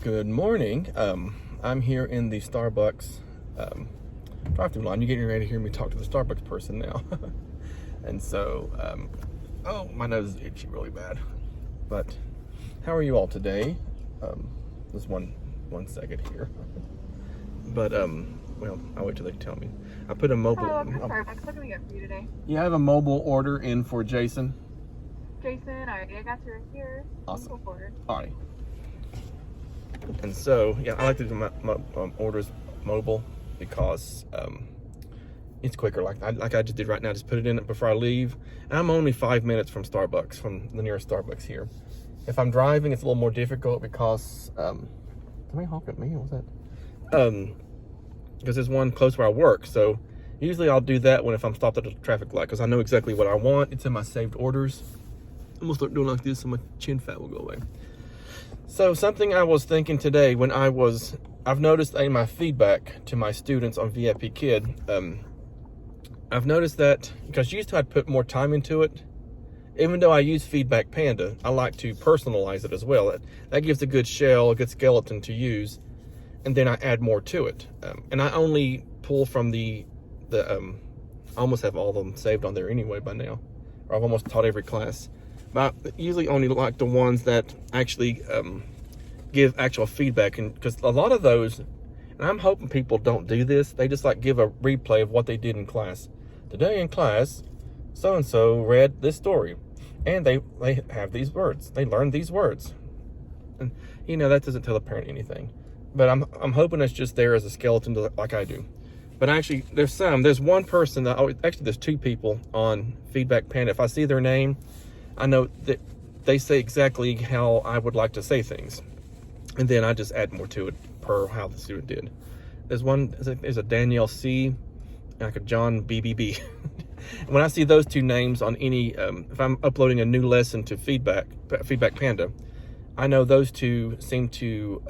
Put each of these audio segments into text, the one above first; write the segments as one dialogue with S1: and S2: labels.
S1: Good morning. I'm here in the Starbucks drive-thru line. You're getting ready to hear me talk to the Starbucks person now. And so, oh, my nose is itchy really bad. But how are you all today? Just one second here. But, well, I'll wait till they tell me. I put a mobile...
S2: Hello, Starbucks. What can we get for you today?
S1: Yeah, I have a mobile order in for Jason.
S2: Jason, alrighty, I got you right here.
S1: Awesome.
S2: Go for it.
S1: Alright. And so, yeah, I like to do my orders mobile because it's quicker. Like I just did right now, just put it in before I leave. And I'm only 5 minutes from Starbucks, from the nearest Starbucks here. If I'm driving, it's a little more difficult because, somebody honk at me, what was that? Because there's one close where I work. So usually I'll do that if I'm stopped at a traffic light because I know exactly what I want. It's in my saved orders. I'm gonna start doing like this so my chin fat will go away. So something I was thinking today when I've noticed in my feedback to my students on VIPKid, I've noticed that, because used to I'd put more time into it, even though I use Feedback Panda, I like to personalize it as well. That gives a good shell, a good skeleton to use, and then I add more to it. And I only pull from I almost have all of them saved on there anyway by now, or I've almost taught every class. But I usually only like the ones that actually give actual feedback, and because a lot of those, and I'm hoping people don't do this, they just like give a replay of what they did in class. Today in class, so-and-so read this story, and they have these words. They learned these words. And, that doesn't tell the parent anything. But I'm hoping it's just there as a skeleton like I do. But actually, there's one person there's two people on Feedback Panda. If I see their name, I know that they say exactly how I would like to say things. And then I just add more to it per how the student did. There's a Danielle C, and like a John BBB. When I see those two names on any, if I'm uploading a new lesson to Feedback Panda, I know those two seem to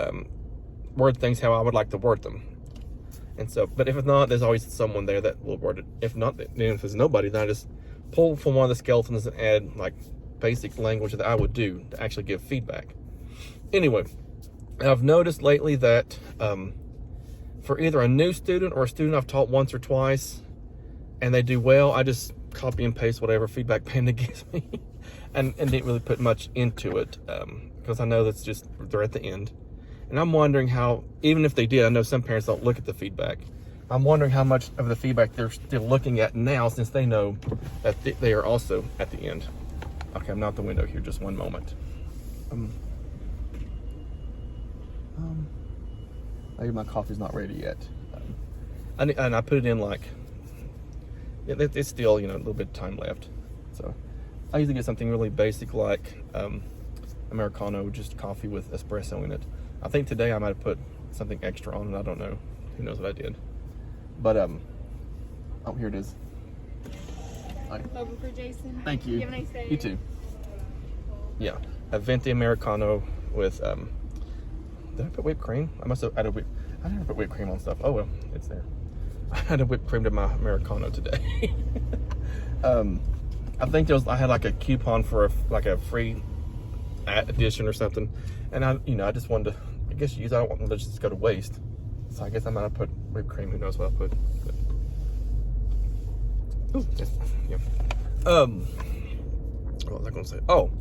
S1: word things how I would like to word them. And so, but if it's not, there's always someone there that will word it. If not, then if there's nobody, then I just pull from one of the skeletons and add like basic language that I would do to actually give feedback. Anyway, I've noticed lately that for either a new student or a student I've taught once or twice and they do well, I just copy and paste whatever Feedback Panda gives me and didn't really put much into it because I know they're at the end. And I'm wondering how, even if they did, I know some parents don't look at the feedback. I'm wondering how much of the feedback they're still looking at now, since they know that they are also at the end. Okay, I'm not the window here, just one moment. Maybe my coffee's not ready yet. And I put it in like, it's still, a little bit of time left. So I usually get something really basic like Americano, just coffee with espresso in it. I think today I might have put something extra on it, I don't know. Who knows what I did. But, oh, here it is.
S2: Over for Jason.
S1: Thank you.
S2: You have a nice day.
S1: You too. Yeah, a venti Americano with, did I put whipped cream? I must have added I never put whipped cream on stuff. Oh, well, it's there. I had a whipped cream to my Americano today. I think I had like a coupon for a free edition or something. And I just wanted to, use I don't want them to just go to waste. So I guess I might have put whipped cream. Who knows what I put? But, ooh, yes, yeah. What was I going to say? Oh,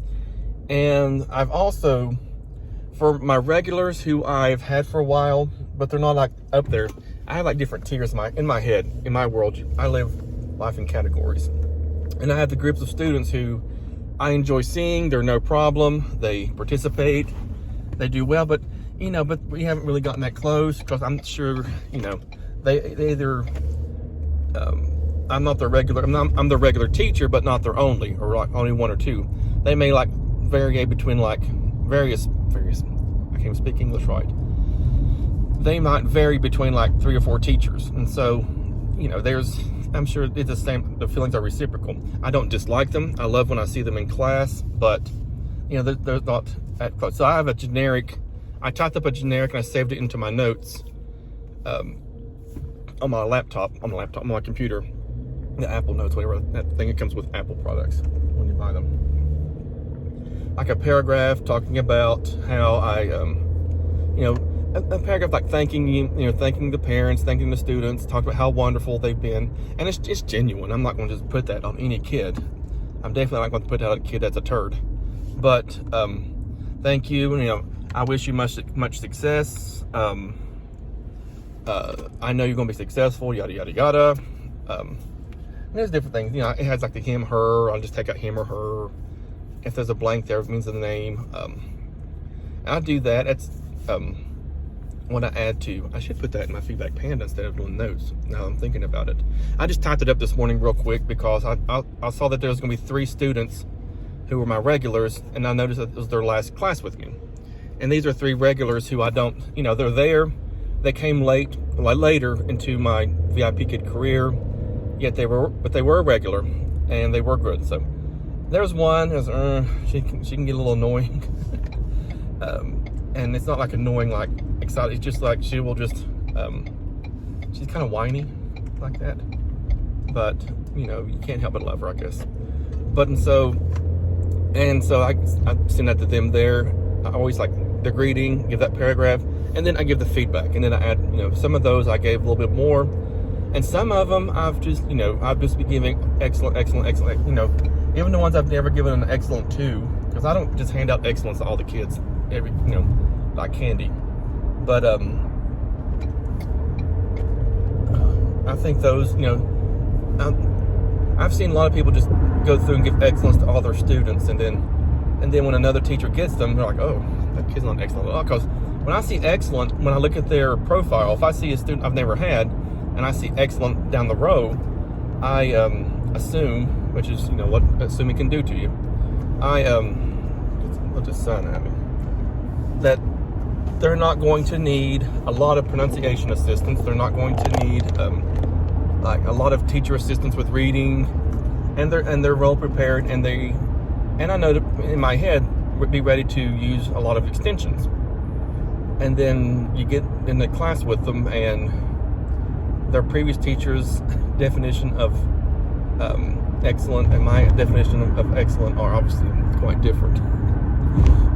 S1: and I've also, for my regulars who I've had for a while, but they're not like up there, I have like different tiers in my head. In my world, I live life in categories. And I have the groups of students who I enjoy seeing. They're no problem. They participate. They do well, but but we haven't really gotten that close because I'm sure, they either, I'm not their regular, I'm the regular teacher, but not their only, or like only one or two. They may like vary between like various, I can't even speak English right. They might vary between like 3 or 4 teachers. And so, I'm sure it's the same, the feelings are reciprocal. I don't dislike them. I love when I see them in class, but they're not at close. So I have a generic, I typed up a generic and I saved it into my notes on my computer. The Apple Notes, whatever, that thing that comes with Apple products when you buy them. Like a paragraph talking about how I you know, a paragraph like thanking thanking the parents, thanking the students, talk about how wonderful they've been, and it's genuine. I'm not going to just put that on any kid. I'm definitely not going to put that on a kid that's a turd. But thank you. I wish you much success. I know you're going to be successful. Yada yada yada. There's different things. It has like the him, her. I'll just take out him or her. If there's a blank there, it means the name. I'll do that. That's what I add to. I should put that in my feedback panda instead of doing notes. Now I'm thinking about it. I just typed it up this morning real quick because I saw that there was going to be 3 students who were my regulars, and I noticed that it was their last class with me. And these are 3 regulars who I don't, they're there. They came later into my VIPKid career, yet they were a regular, and they were good. So there's one, she can get a little annoying. And it's not like annoying, like excited. It's just like she will just, she's kind of whiny like that. But, you can't help but love her, I guess. And so I send that to them there. I always like the greeting, give that paragraph, and then I give the feedback. And then I add, some of those I gave a little bit more. And some of them I've just been giving excellent. Even the ones I've never given an excellent to, because I don't just hand out excellence to all the kids like candy. But I think those, I've seen a lot of people just go through and give excellence to all their students, and then when another teacher gets them, they're like, oh, that kid's not excellent at all. Because when I see excellent, when I look at their profile, if I see a student I've never had and I see excellent down the row, I assume, which is what assuming can do to you, let this sun at me, that they're not going to need a lot of pronunciation assistance. They're not going to need like a lot of teacher assistance with reading, and they're well prepared, and I know that in my head would be ready to use a lot of extensions. And then you get in the class with them, and their previous teacher's definition of excellent and my definition of excellent are obviously quite different.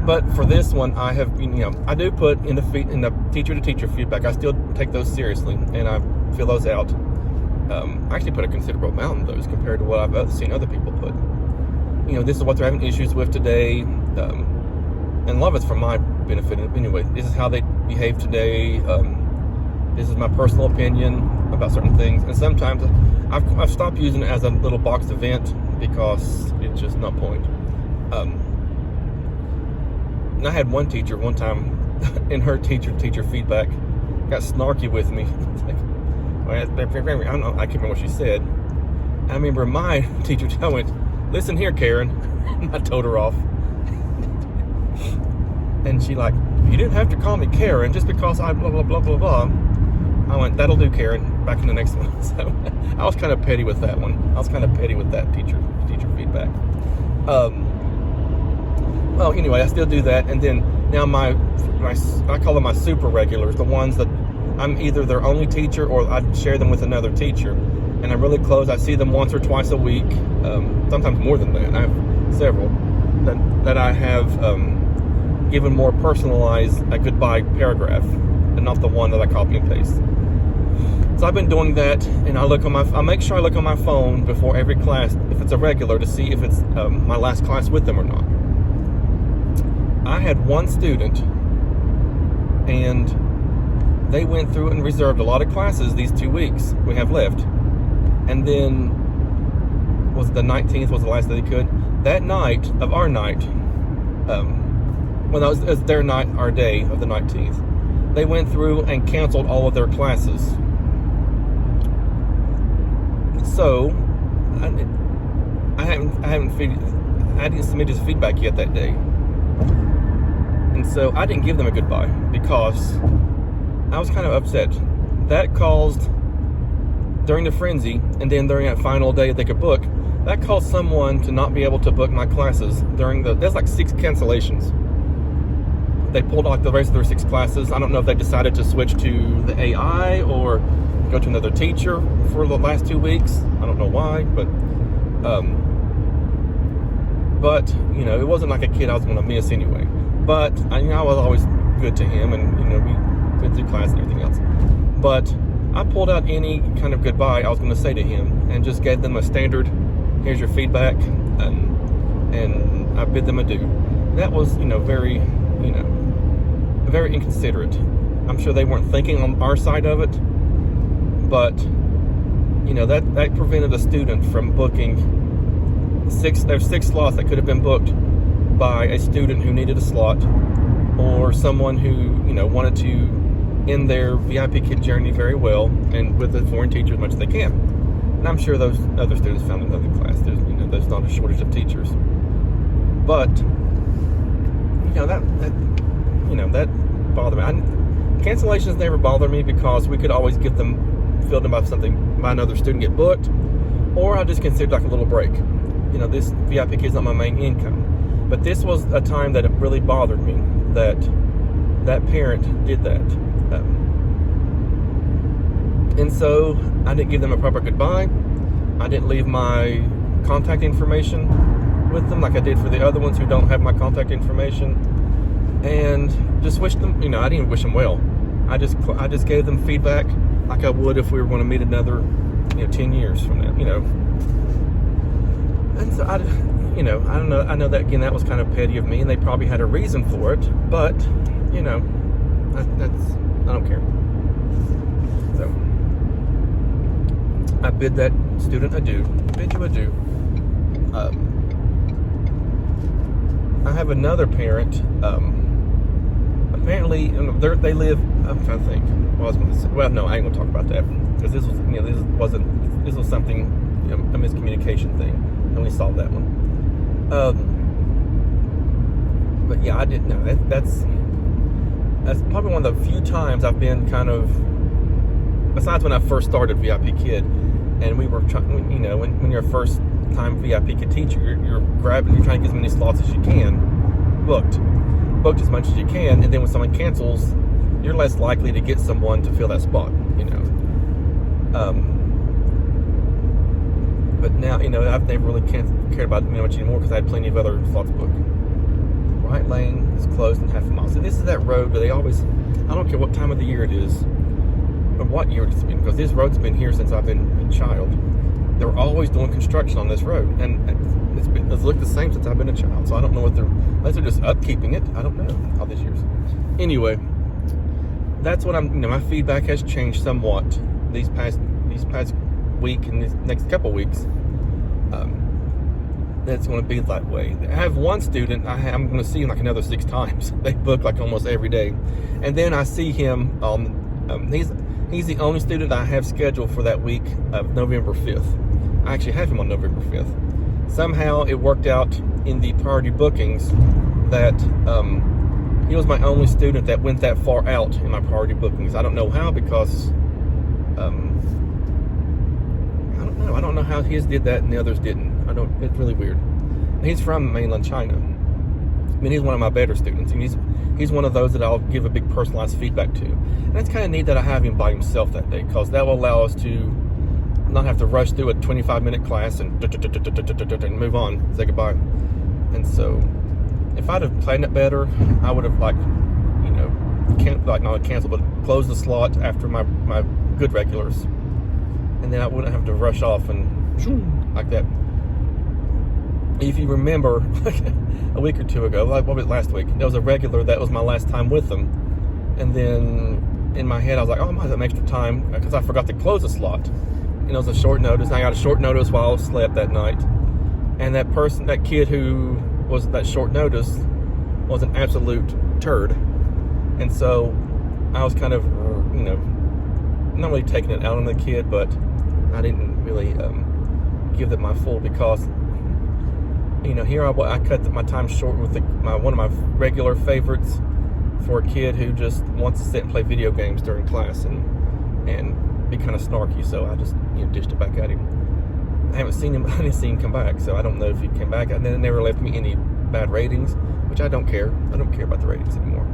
S1: But for this one, I have, I do put in the teacher-to-teacher feedback. I still take those seriously, and I fill those out. I actually put a considerable amount of those compared to what I've seen other people put. This is what they're having issues with today, and a lot of it's for my benefit anyway. This is how they behave today. This is my personal opinion about certain things, and sometimes I've stopped using it as a little boxed event because it's just no point. And I had one teacher one time in her teacher feedback got snarky with me. I can't remember what she said. I remember my teacher, I went, "Listen here, Karen." I told her off. And she like, "You didn't have to call me Karen just because I blah, blah, blah, blah, blah." I went, "That'll do, Karen." Back in the next one. So I was kind of petty with that one. I was kind of petty with that teacher feedback. Well, anyway, I still do that. And then now I call them my super regulars, the ones that I'm either their only teacher or I share them with another teacher. And I'm really close. I see them once or twice a week, sometimes more than that. I have several that I have given more personalized a goodbye paragraph, and not the one that I copy and paste. So I've been doing that, and I make sure I look on my phone before every class, if it's a regular, to see if it's my last class with them or not. I had one student, and they went through and reserved a lot of classes these 2 weeks we have left. And then was the 19th was the last day they could. That night of our night, it was their night, our day of the 19th, they went through and canceled all of their classes. So I hadn't submitted his feedback yet that day. And so I didn't give them a goodbye because I was kind of upset. That caused, during the frenzy, and then during that final day that they could book, that caused someone to not be able to book my classes there's like 6 cancellations. They pulled like the rest of their 6 classes. I don't know if they decided to switch to the AI or go to another teacher for the last 2 weeks. I don't know why, but it wasn't like a kid I was going to miss anyway. But I was always good to him, and we went through class and everything else. But I pulled out any kind of goodbye I was going to say to him, and just gave them a standard, here's your feedback, and I bid them adieu. That was, very, very inconsiderate. I'm sure they weren't thinking on our side of it, but, that prevented a student from booking there's 6 slots that could have been booked by a student who needed a slot, or someone who, wanted to end their VIPKid journey very well and with a foreign teacher as much as they can. And I'm sure those other students found another class. There's not a shortage of teachers. But, that bothered me. Cancellations never bother me because we could always get them filled in by another student get booked, or I just consider like a little break. This VIPKid is not my main income. But this was a time that it really bothered me that parent did that. And so I didn't give them a proper goodbye. I didn't leave my contact information with them like I did for the other ones who don't have my contact information, and just wished them, I didn't even wish them well. I just gave them feedback like I would if we were going to meet another, 10 years from now, And so I don't know. I know that, again, that was kind of petty of me, and they probably had a reason for it, but, I don't care. So, I bid that student adieu. Bid you adieu. I have another parent. Apparently, they live. I'm trying to think. Well, no, I ain't gonna talk about that because this was something, a miscommunication thing, and we solved that one. But yeah, I didn't know. That's probably one of the few times I've been kind of, besides when I first started VIPKid, and we were trying, when you're a first time VIPKid teacher, you're trying to get as many slots as you can booked as much as you can, and then when someone cancels, you're less likely to get someone to fill that spot, But now, I've never really cared about it much anymore because I had plenty of other slots booked. Right lane is closed in half a mile. So this is that road where I don't care what time of the year it is, or what year it's been, because this road's been here since I've been a child. They were always doing construction on this road, and it's looked the same since I've been a child. So I don't know unless they're just upkeeping it. I don't know all these years. Anyway, that's what my feedback has changed somewhat these past week and this next couple weeks. That's going to be that way. I have one student I'm going to see him like another 6 times. They book like almost every day, and then I see him on. He's the only student I have scheduled for that week of November 5th. I actually have him on November 5th. Somehow it worked out in the priority bookings that he was my only student that went that far out in my priority bookings. I don't know how, because I don't know how his did that and the others didn't. It's really weird. He's from mainland China. He's one of my better students, and he's one of those that I'll give a big personalized feedback to. And it's kind of neat that I have him by himself that day, because that will allow us to not have to rush through a 25-minute class and move on, say goodbye. And so, if I'd have planned it better, I would have not canceled, but closed the slot after my good regulars, and then I wouldn't have to rush off and like that. If you remember, like a week or two ago, like what was it, last week, there was a regular that was my last time with them, and then in my head I was like, oh, I might have some extra time because I forgot to close the slot. It was a short notice, and I got a short notice while I slept that night, and that kid who was that short notice was an absolute turd. And so I was kind of, not really taking it out on the kid, but I didn't really give it my full, because here I cut my time short with one of my regular favorites for a kid who just wants to sit and play video games during class and be kind of snarky. So I just dished it back at him. I haven't seen him. I didn't see him come back, so I don't know if he came back. And then it never left me any bad ratings, which I don't care. I don't care about the ratings anymore.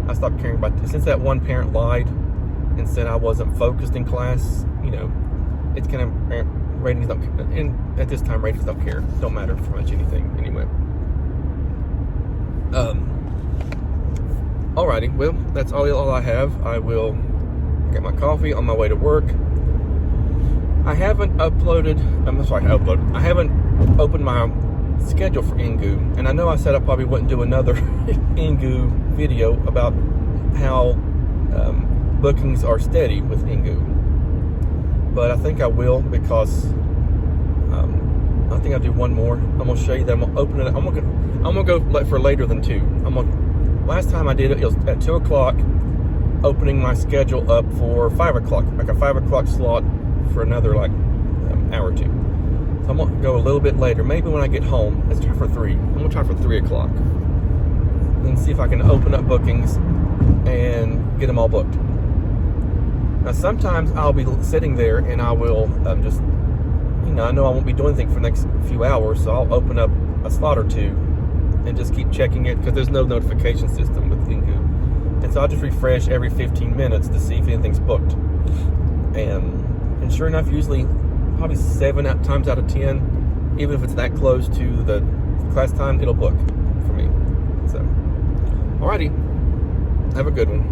S1: I stopped caring about since that one parent lied and said I wasn't focused in class. It's kind of ratings don't. And at this time, ratings don't care. Don't matter for much anything anyway. Alrighty, well, that's all I have. I will get my coffee on my way to work. I haven't uploaded, I haven't opened my schedule for Ingu, and I know I said I probably wouldn't do another Ingu video about how bookings are steady with Ingu, but I think I will, because I think I'll do one more. I'm gonna show you that. I'm gonna open it. I'm gonna go for later than 2. Last time I did it, it was at 2 o'clock, opening my schedule up for 5 o'clock, like a 5 o'clock slot for another hour or 2. So I'm gonna go a little bit later, maybe when I get home. Let's try for 3. I'm gonna try for 3 o'clock. Then see if I can open up bookings and get them all booked. Now sometimes I'll be sitting there and I will just, I know I won't be doing anything for the next few hours, so I'll open up a slot or 2 and just keep checking it, because there's no notification system with Ingu. And so I'll just refresh every 15 minutes to see if anything's booked. And sure enough, usually probably 7 times out of 10, even if it's that close to the class time, it'll book for me. So, alrighty, have a good one.